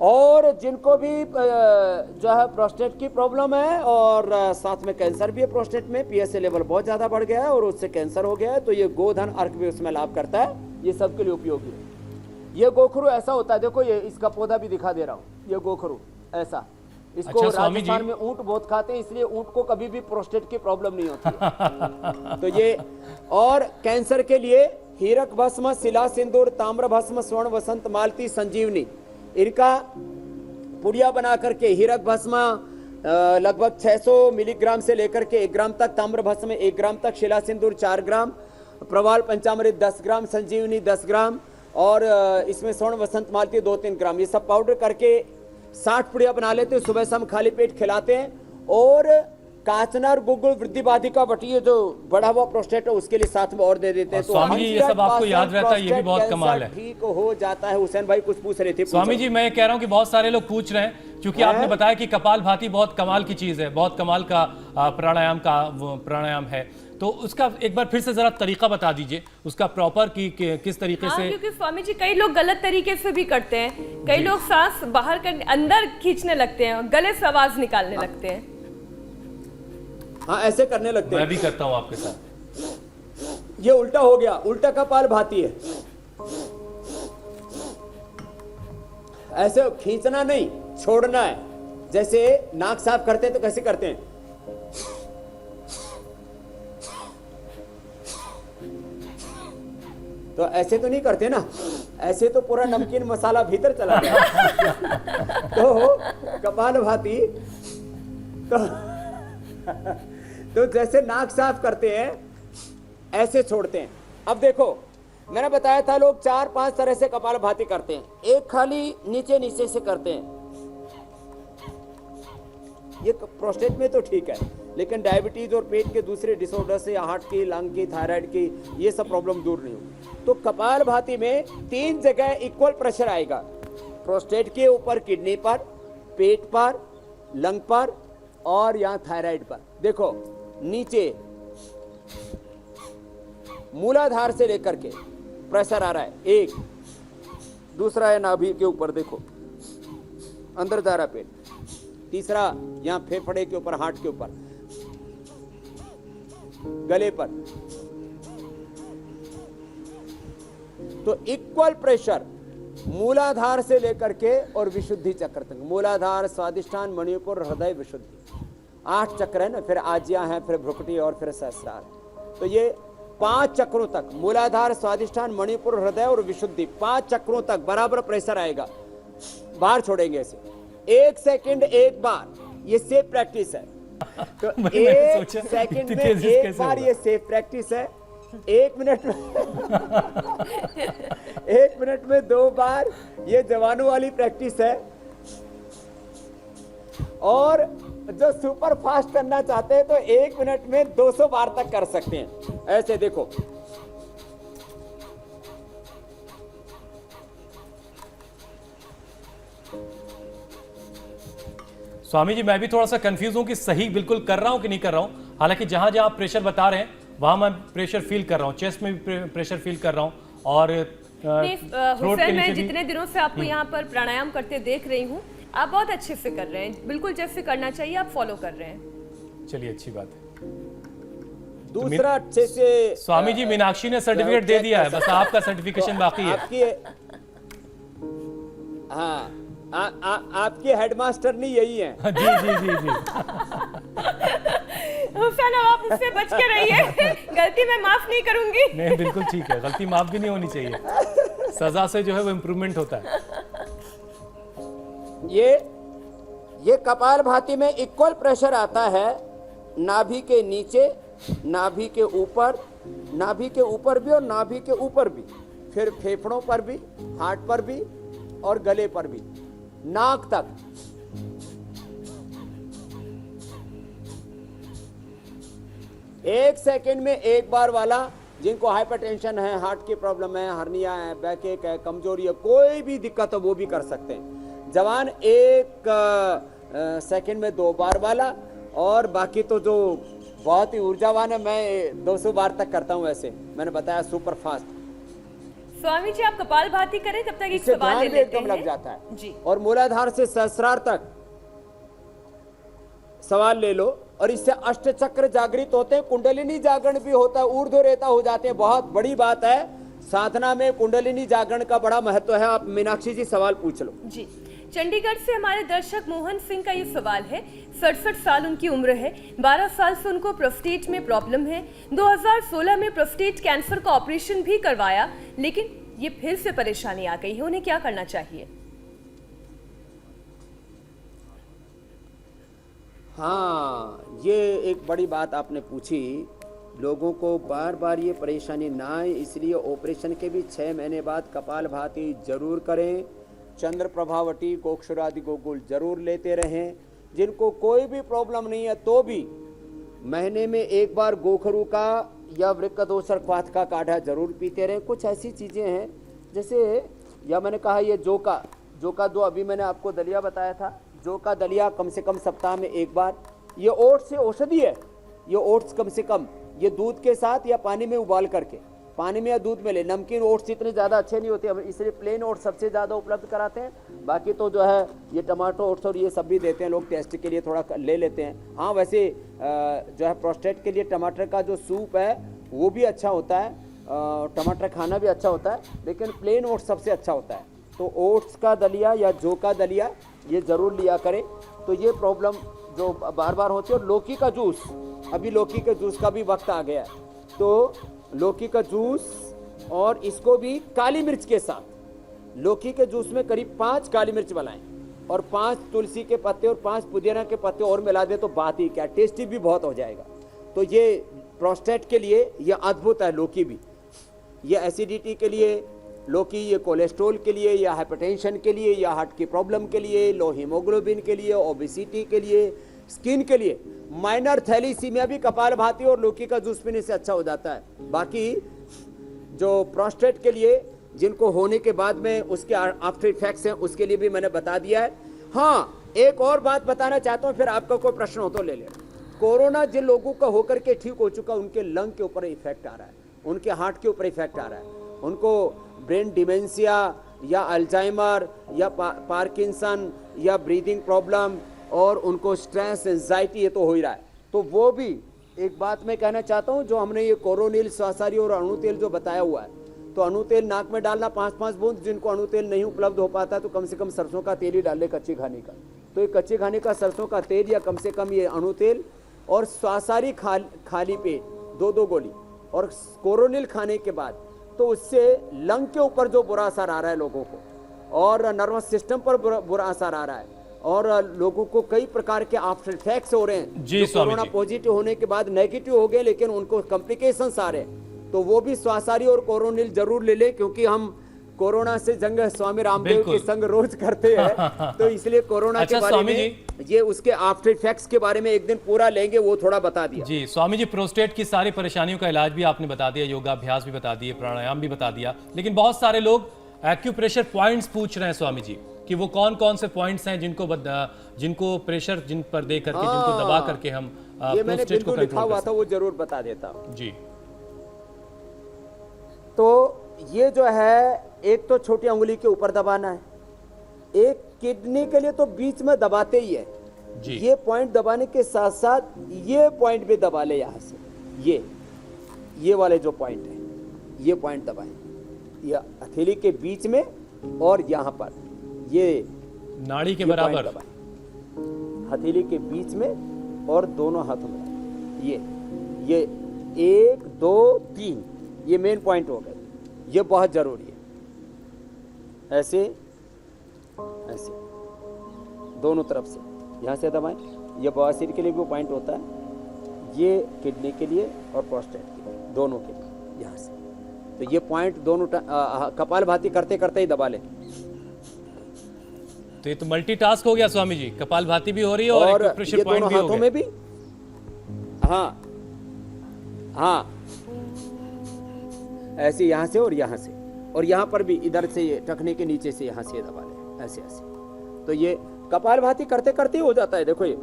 और जिनको भी जो है प्रोस्टेट की प्रॉब्लम है और साथ में कैंसर भी है प्रोस्टेट में, पीएसए लेवल बहुत ज्यादा बढ़ गया है और उससे कैंसर हो गया है, तो ये गोधन अर्क भी उसमें लाभ करता है, ये सबके लिए उपयोगी है। ये गोखरू ऐसा होता है, देखो ये इसका पौधा भी दिखा दे रहा हूँ, ये गोखरू ऐसा, इसको अच्छा, स्वामी जी। राजस्थान में ऊंट बहुत खाते हैं, इसलिए ऊंट को कभी भी प्रोस्टेट की प्रॉब्लम नहीं होती है। तो ये, और कैंसर के लिए हीरक भस्म, शिला सिंदूर, ताम्र भस्म, स्वर्ण वसंत मालती, संजीवनी, इनका पुड़िया बना करके हीरक भस्म लगभग 600 मिलीग्राम से लेकर के 1 ग्राम तक, ताम्र भस्म 1 ग्राम तक, शिला सिंदूर 4 ग्राम, प्रवाल पंचामृत 10 ग्राम, संजीवनी 10 ग्राम और इसमें स्वर्ण वसंत मालती 2-3 ग्राम, ये सब पाउडर करके 60 पुड़िया बना लेते हैं, सुबह शाम खाली पेट खिलाते हैं। और काचनार, गुगुल, वृद्धि बाधिका, बटिए जो बढ़ा हुआ प्रोस्टेट है उसके लिए साथ में और दे देते हैं। और स्वामी जी, ये सब आपको याद रहता है, ये भी बहुत कमाल है। ठीक हो जाता है। हुसैन भाई कुछ पूछ रहे थे। स्वामी जी, मैं कह रहा हूं कि बहुत सारे लोग पूछ रहे हैं, क्योंकि आपने बताया कि कपालभाति बहुत कमाल की चीज है, बहुत कमाल का प्राणायाम है, तो उसका एक बार फिर से जरा तरीका बता दीजिए उसका प्रॉपर कि किस तरीके से। क्योंकि स्वामी जी कई लोग गलत तरीके से भी करते हैं, कई लोग सांस बाहर कर अंदर खींचने लगते हैं, गले से आवाज निकालने लगते हैं। हाँ, ऐसे करने लगते हैं। मैं भी करता हूं आपके साथ। ये उल्टा हो गया, उल्टा कपालभाति है। ऐसे खींचना नहीं, छोड़ना है। जैसे नाक साफ करते हैं तो कैसे करते हैं, तो ऐसे तो नहीं करते ना, ऐसे तो पूरा नमकीन मसाला भीतर चला गया। तो कपालभाति तो जैसे नाक साफ करते हैं ऐसे छोड़ते हैं। अब देखो, मैंने बताया था लोग 4-5 तरह से कपालभाति करते हैं। एक खाली नीचे नीचे से करते हैं, ये प्रोस्टेट में तो ठीक है, लेकिन डायबिटीज और पेट के दूसरे डिसऑर्डर से, हार्ट की, लंग की, थायराइड की, ये सब प्रॉब्लम दूर नहीं होगी। तो कपालभाति में 3 जगह इक्वल प्रेशर आएगा, प्रोस्टेट के ऊपर, किडनी पर, पेट पर, लंग पर और यहाँ थायराइड पर। देखो नीचे मूलाधार से लेकर के प्रेशर आ रहा है, एक, दूसरा है नाभि के ऊपर, देखो अंदर जा रहा पेट, तीसरा यहाँ फेफड़े के ऊपर, हार्ट के ऊपर, गले पर। तो इक्वल प्रेशर मूलाधार से लेकर के और विशुद्धि चक्र तक, मूलाधार, स्वादिष्ठान, मणिपुर, हृदय, विशुद्धि, 8 चक्र है ना, फिर आज्या है, फिर भ्रुकुटी और फिर सहस्रार। तो ये 5 चक्रों तक, मूलाधार, स्वादिष्ठान, मणिपुर, हृदय और विशुद्धि, 5 चक्रों तक बराबर प्रेशर आएगा। बाहर छोड़ेंगे ऐसे 1 सेकंड 1 बार, ये सेफ प्रैक्टिस है। तो 1 सेकंड में 1 बार ये सेफ प्रैक्टिस है। 1 मिनट में 1 मिनट में 2 बार ये जवानों वाली प्रैक्टिस है। और जो सुपर फास्ट करना चाहते हैं तो 1 मिनट में 200 बार तक कर सकते हैं। ऐसे देखो, स्वामी जी, मैं भी थोड़ा सा कंफ्यूज हूं कि सही बिल्कुल कर रहा हूं कि नहीं कर रहा हूं। हालांकि जहां जहां आप प्रेशर बता रहे हैं वहां मैं प्रेशर फील कर रहा हूं, चेस्ट में भी प्रेशर फील कर रहा हूं और हुसैन, मैं जितने दिनों से आपको यहाँ पर प्राणायाम करते देख रही हूँ, आप बहुत अच्छे से कर रहे हैं, बिल्कुल जैसे करना चाहिए आप फॉलो कर रहे हैं। चलिए, अच्छी बात है। दूसरा अच्छे से स्वामी जी, मीनाक्षी ने सर्टिफिकेट दे दिया है, बस आपका सर्टिफिकेशन बाकी है। आपकी, हाँ, आपके हेडमास्टर नहीं यही है। जी जी जी जी। हुसैन, अब आप मुझसे बच के रहिए, गलती मैं माफ नहीं करूंगी। नहीं, बिल्कुल ठीक है, गलती माफ भी नहीं होनी चाहिए, सजा से जो है वो इम्प्रूवमेंट होता है। ये कपालभाति में इक्वल प्रेशर आता है, नाभि के नीचे, नाभि के ऊपर, नाभि के ऊपर भी और नाभि के ऊपर भी, फिर फेफड़ों पर भी, हार्ट पर भी और गले पर भी, नाक तक। एक सेकंड में 1 बार वाला। जिनको हाइपरटेंशन है, हार्ट की प्रॉब्लम है, हर्निया है, बैकएक है, कमजोरी है, कोई भी दिक्कत हो वो भी कर सकते हैं। जवान 1 सेकंड में 2 बार वाला, और बाकी तो जो बहुत ही ऊर्जावान है मैं 200 बार तक करता हूं। ऐसे मैंने बताया सुपर फास्ट। स्वामी जी आप कपालभाति करें, तब तक एक इससे सवाल ध्यान ले भी लेते एकदम हैं लग जाता है। जी। और मूलाधार से सहस्रार तक सवाल ले लो, और इससे अष्ट चक्र जागृत होते हैं, कुंडलिनी जागरण भी होता है, ऊर्ध्व रेता हो जाते हैं। बहुत बड़ी बात है, साधना में कुंडलिनी जागरण का बड़ा महत्व है। आप मीनाक्षी जी सवाल पूछ लो। जी, चंडीगढ़ से हमारे दर्शक मोहन सिंह का ये सवाल है। 67 साल उनकी उम्र है, 12 साल से उनको प्रोस्टेट में प्रॉब्लम है। 2016 में प्रोस्टेट कैंसर का ऑपरेशन भी करवाया, लेकिन ये फिर से परेशानी आ गई है। उन्हें क्या करना चाहिए? हाँ, ये एक बड़ी बात आपने पूछी। लोगों को बार बार ये परेशानी ना आए, इसलिए ऑपरेशन के भी 6 महीने बाद कपालभाति जरूर करें। चंद्र प्रभावटी गोक्षुरादि गोकुल जरूर लेते रहें। जिनको कोई भी प्रॉब्लम नहीं है तो भी महीने में एक बार गोखरू का या वृक्कदोषर क्वाथ का काढ़ा जरूर पीते रहें। कुछ ऐसी चीज़ें हैं जैसे, या मैंने कहा ये जोका दो, अभी मैंने आपको दलिया बताया था, जोका दलिया कम से कम सप्ताह में एक बार। ये ओट्स से औषधि है, ये ओट्स कम से कम ये दूध के साथ या पानी में उबाल करके, पानी में या दूध में ले। नमकीन ओट्स इतने ज़्यादा अच्छे नहीं होते, इसलिए प्लेन ओट्स सबसे ज़्यादा उपलब्ध कराते हैं। बाकी तो जो है ये टमाटो ओट्स और ये सब भी देते हैं लोग, टेस्ट के लिए थोड़ा ले लेते हैं। हाँ, वैसे जो है प्रोस्टेट के लिए टमाटर का जो सूप है वो भी अच्छा होता है, टमाटर खाना भी अच्छा होता है, लेकिन प्लेन ओट्स सबसे अच्छा होता है। तो ओट्स का दलिया या जौ का दलिया ये ज़रूर लिया करें, तो ये प्रॉब्लम जो बार बार होती है। और लौकी का जूस, अभी लौकी के जूस का भी वक्त आ गया है, तो लौकी का जूस, और इसको भी काली मिर्च के साथ, लौकी के जूस में करीब 5 काली मिर्च बनाएं और 5 तुलसी के पत्ते और 5 पुदीना के पत्ते और मिला दे तो बात ही क्या, टेस्टी भी बहुत हो जाएगा। तो ये प्रोस्टेट के लिए ये अद्भुत है। लौकी भी, ये एसिडिटी के लिए लौकी, ये कोलेस्ट्रॉल के लिए, या हाइपरटेंशन के लिए, या हार्ट की प्रॉब्लम के लिए, लो हीमोग्लोबिन के लिए, ओबेसिटी के लिए, स्किन के लिए, माइनर थैलीसीमिया भी कपालभाति और लौकी का जूस पीने से अच्छा हो जाता है। बाकी जो प्रोस्टेट के लिए जिनको होने के बाद में उसके आफ्टर इफेक्ट्स हैं, उसके लिए भी मैंने बता दिया है। हाँ, एक और बात बताना चाहता हूँ, फिर आपका कोई प्रश्न हो तो ले लेना। कोरोना जिन लोगों का होकर के ठीक हो चुका, उनके लंग के ऊपर इफेक्ट आ रहा है, उनके हार्ट के ऊपर इफेक्ट आ रहा है, उनको ब्रेन डिमेंशिया या अल्जाइमर या पार्किंसन या ब्रीदिंग प्रॉब्लम, और उनको स्ट्रेस एंजाइटी, ये तो हो ही रहा है। तो वो भी एक बात मैं कहना चाहता हूँ, जो हमने ये कोरोनिल, स्वासारी और अणु तेल जो बताया हुआ है, तो अणु तेल नाक में डालना 5-5 बूंद। जिनको अणु तेल नहीं उपलब्ध हो पाता तो कम से कम सरसों का तेल ही डाल ले, कच्चे खाने का। तो ये कच्चे खाने का सरसों का तेल या कम से कम ये अणु तेल, और स्वासारी खाली पेट 2-2 गोली, और कोरोनिल खाने के बाद, तो उससे लंग के ऊपर जो बुरा असर आ रहा है लोगों को, और नर्वस सिस्टम पर बुरा असर आ रहा है, और लोगों को कई प्रकार के आफ्टर इफेक्ट्स हो रहे हैं। जी, जो कोरोना पॉजिटिव होने के बाद नेगेटिव हो गए, लेकिन उनको कॉम्प्लिकेशंस आ रहे हैं, तो वो भी स्वासारी और कोरोनिल जरूर ले लें, क्योंकि हम कोरोना से जंग स्वामी रामदेव के संग रोज करते हैं। तो इसलिए कोरोना के बारे में, ये उसके आफ्टर इफेक्ट्स के बारे में एक दिन पूरा लेंगे, वो थोड़ा बता दिया। जी स्वामी जी, प्रोस्टेट की सारी परेशानियों का इलाज भी आपने बता दिया, योगाभ्यास भी बता दिए, प्राणायाम भी बता दिया, लेकिन बहुत सारे लोग एक्यूप्रेशर पॉइंट्स पूछ रहे हैं स्वामी जी कि वो कौन कौन से पॉइंट्स हैं जिनको प्रेशर जिन पर दे करके, जिनको दबा करके हम ये मैंने बिल्कुल लिखा हुआ था, वो जरूर बता देता हूं जी। तो ये जो है, एक तो छोटी उंगली के ऊपर दबाना है, एक किडनी के लिए तो बीच में दबाते ही है जी। ये पॉइंट दबाने के साथ साथ ये पॉइंट भी दबा ले, यहां से ये वाले जो पॉइंट है, ये पॉइंट दबाएं, ये हथेली के बीच में और यहां पर ये नाड़ी के बराबर हथेली के बीच में और दोनों हाथों में, ये 1 2 3 ये मेन पॉइंट हो गए। ये बहुत जरूरी है। ऐसे ऐसे दोनों तरफ से यहाँ से दबाएं। ये बवासीर के लिए भी पॉइंट होता है, ये किडनी के लिए और प्रोस्टेट के लिए, दोनों के लिए यहाँ से। तो ये पॉइंट दोनों कपालभाति करते करते ही दबा लें। तो ये तो मल्टीटास्क हो गया स्वामी जी, कपालभाति भी हो रही है और प्रेशर पॉइंट भी हो गया। में भी हाँ हाँ, ऐसे यहाँ से और यहाँ से, और यहाँ पर भी इधर से, ये टखने के नीचे से यहाँ से दबा लें, ऐसे ऐसे। तो ये कपालभाति करते करते हो जाता है। देखो ये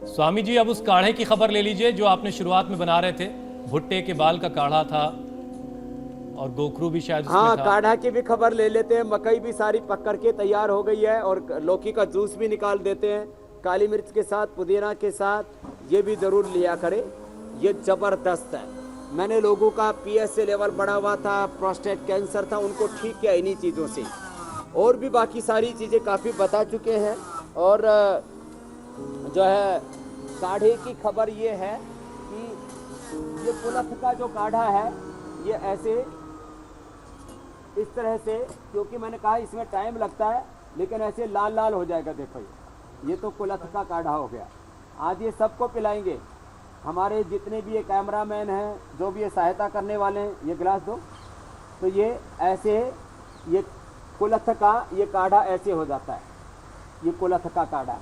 स्वामी जी, अब उस काढ़े की खबर ले लीजिए जो आपने शुरुआत में बना रहे थे। भुट्टे के बाल का काढ़ा था और गोखरू भी शायद उसमें हाँ, था। काढ़ा की भी खबर ले लेते हैं। मकई भी सारी पक करके तैयार हो गई है और लौकी का जूस भी निकाल देते हैं काली मिर्च के साथ, पुदीना के साथ। ये भी जरूर लिया करें, ये जबरदस्त है। मैंने लोगों का PSA लेवल बढ़ा हुआ था, प्रोस्टेट कैंसर था, उनको ठीक किया इन्हीं चीज़ों से। और भी बाकी सारी चीज़ें काफ़ी बता चुके हैं। और जो है काढ़े की खबर ये है कि ये कुल्थ का जो काढ़ा है ये ऐसे इस तरह से, क्योंकि मैंने कहा इसमें टाइम लगता है, लेकिन ऐसे लाल लाल हो जाएगा। देखो ये तो कुल्थ का काढ़ा हो गया। आज ये सबको पिलाएंगे। हमारे जितने भी ये कैमरामैन हैं, जो भी ये सहायता करने वाले हैं, ये गिलास दो। तो ये ऐसे ये कुल्थ का ये काढ़ा ऐसे हो जाता है। ये कुल्थ का काढ़ा है,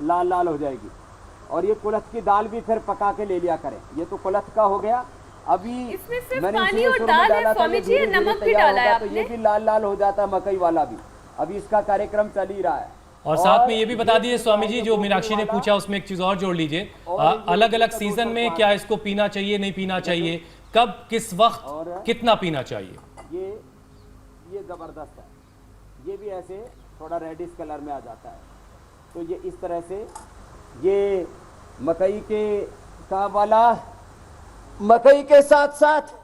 लाल लाल हो जाएगी। और ये कुल्थ की दाल भी फिर पका के ले लिया करें। ये तो कुल्थ का हो गया। अभी इसमें सिर्फ मैंने पानी इसमें और शुरू में दाल है, डाला था, स्वामी ये जी, धीरे-धीरे नमक भी तैयार डाला है होगा, तो ये आपने। भी लाल लाल हो जाता है मकई वाला भी। अभी इसका कार्यक्रम चल ही रहा है। और साथ में ये भी बता दीजिए स्वामी जी, जो मीनाक्षी ने पूछा उसमें एक चीज और जोड़ लीजिए। अलग अलग सीजन में क्या इसको पीना चाहिए, नहीं पीना चाहिए, कब किस वक्त कितना पीना चाहिए? ये जबरदस्त है। ये भी ऐसे थोड़ा रेडिश कलर में आ जाता है। तो ये इस तरह से ये मकई के का वाला, मकई के साथ साथ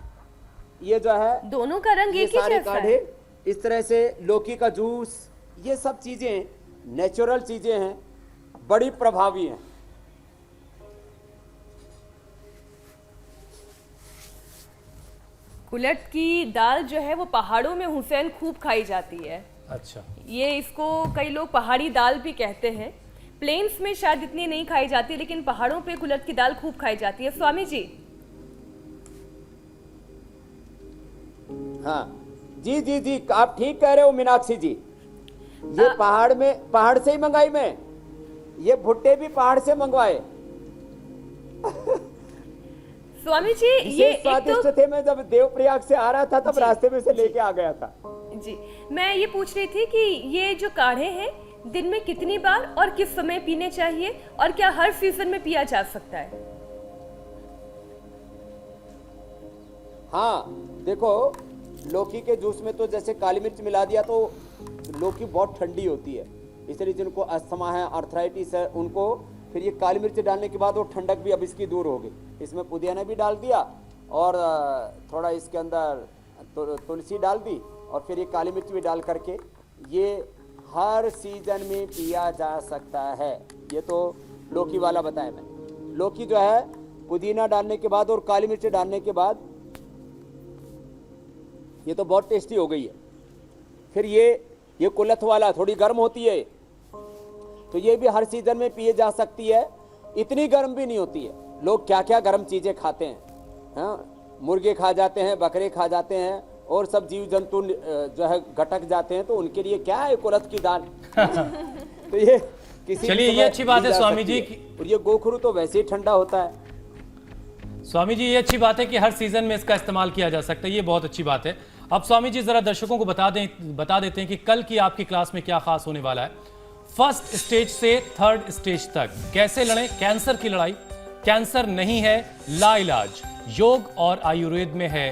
ये जो है दोनों का रंग ये एक ही सारे जैसा काढ़े है। इस तरह से, लौकी का जूस, ये सब चीजें नेचुरल चीजें हैं, बड़ी प्रभावी हैं। कुल्थ की दाल जो है वो पहाड़ों में हुसैन खूब खाई जाती है। अच्छा, ये इसको कई लोग पहाड़ी दाल भी कहते हैं। प्लेन्स में शायद इतनी नहीं खाई जाती, लेकिन पहाड़ों पे कुल्थ की दाल खूब खाई जाती है। स्वामी जी, हाँ जी जी जी, आप ठीक कह रहे हो मीनाक्षी जी। ये पहाड़ से ही मंगाई मैं। ये भुट्टे भी पहाड़ से मंगवाए। स्वामी जी, ये ये एक स्वादिष्ट तो थे। मैं जब देवप्रयाग से आ रहा था तब रास्ते में से लेके आ गया था। जी, मैं ये पूछ रही थी कि ये जो काढ़े हैं दिन में कितनी बार और किस समय पीने चाहिए, और क्या हर सीजन में पिया जा सकता है? हाँ देखो, लौकी के जूस में तो जैसे काली मिर्च मिला दिया तो लौकी बहुत ठंडी होती है, इसलिए जिनको अस्थमा है, आर्थराइटिस है, उनको फिर ये काली मिर्च डालने के बाद वो ठंडक भी अब इसकी दूर होगी। इसमें पुदीना भी डाल दिया और थोड़ा इसके अंदर तुलसी डाल दी और फिर ये काली मिर्च भी डाल करके ये हर सीजन में पिया जा सकता है। ये तो लौकी वाला बताया मैं। लौकी जो है पुदीना डालने के बाद और काली मिर्च डालने के बाद ये तो बहुत टेस्टी हो गई है। फिर ये कुल्थ वाला थोड़ी गर्म होती है, तो ये भी हर सीजन में पिए जा सकती है। इतनी गर्म भी नहीं होती है। लोग क्या क्या गर्म चीजें खाते हैं, हाँ, मुर्गे खा जाते हैं, बकरे खा जाते हैं और सब जीव जंतु जो है घटक जाते हैं, तो उनके लिए क्या है कुल्थ की दाल। तो ये किसी चलिए, ये अच्छी बात है स्वामी जी और ये गोखरू तो वैसे ही ठंडा होता है। स्वामी जी, ये अच्छी बात है कि हर सीजन में इसका इस्तेमाल किया जा सकता है, ये बहुत अच्छी बात है। अब स्वामी जी जरा दर्शकों को बता देते हैं कि कल की आपकी क्लास में क्या खास होने वाला है। फर्स्ट स्टेज से थर्ड स्टेज तक कैसे लड़ें कैंसर की लड़ाई। कैंसर नहीं है लाइलाज, योग और आयुर्वेद में है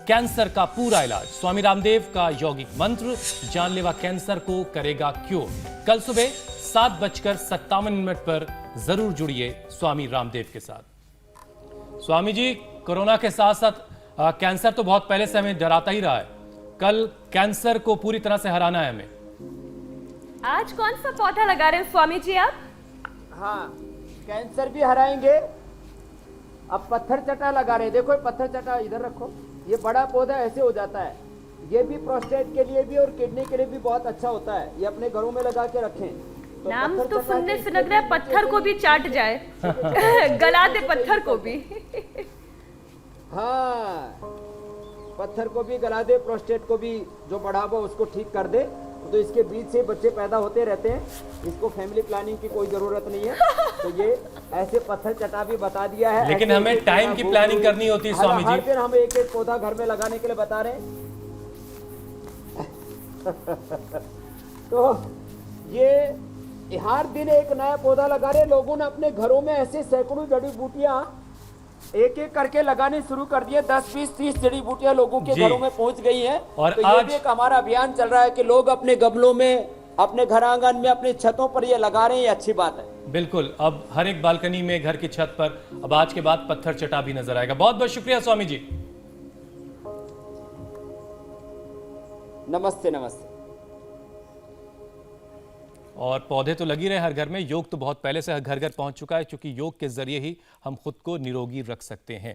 कैंसर का पूरा इलाज। स्वामी रामदेव का यौगिक मंत्र जानलेवा कैंसर को करेगा क्योर। कल सुबह 7:57 पर जरूर जुड़िए स्वामी रामदेव के साथ। स्वामी जी, कोरोना के साथ साथ कैंसर तो बहुत पहले से हमें डराता ही रहा है। कल कैंसर को पूरी तरह से हराना है हमें। आज कौन सा पौधा लगा रहे हैं स्वामी जी आप? हाँ, कैंसर भी हराएंगे। अब पत्थर चटा लगा रहे हैं। देखो, ये पत्थर चटा इधर रखो। ये बड़ा पौधा ऐसे हो जाता है। ये भी प्रोस्टेट के लिए भी और किडनी के लिए भी बहुत अच्छा होता है। ये अपने घरों में लगा के रखें। तो नाम पत्थर तो चटा सुनने के से लग रहा है पत्थर को भी चाट जाए। गला दे पत्थर को भी। हाँ, पत्थर को भी गला दे, प्रोस्टेट को भी जो बढ़ा हुआ उसको ठीक कर दे। तो इसके बीच से बच्चे पैदा होते रहते हैं। इसको फैमिली प्लानिंग की कोई जरूरत नहीं है। तो ये ऐसे पत्थर चटा भी बता दिया है। लेकिन ऐसे हमें एक-एक टाइम की प्लानिंग करनी होती है स्वामी हर जी। दिन हम एक एक पौधा घर में लगाने के लिए बता रहे हैं। तो ये हर दिन एक नया पौधा लगा रहे। लोगों ने अपने घरों में ऐसे सैकड़ों जड़ी बूटियां एक एक करके लगाने शुरू कर दिए। 10, 20, 30 जड़ी बूटियां लोगों के जी। घरों में पहुंच गई हैं। और तो ये आज- भी एक हमारा अभियान चल रहा है कि लोग अपने गमलों में, अपने घर आंगन में, अपनी छतों पर ये लगा रहे हैं, ये अच्छी बात है। बिल्कुल, अब हर एक बालकनी में, घर की छत पर अब आज के बाद पत्थर चटा भी नजर आएगा। बहुत बहुत शुक्रिया स्वामी जी। नमस्ते नमस्ते। और पौधे तो लगी रहे हर घर में, योग तो बहुत पहले से घर घर पहुंच चुका है, क्योंकि योग के जरिए ही हम खुद को निरोगी रख सकते हैं।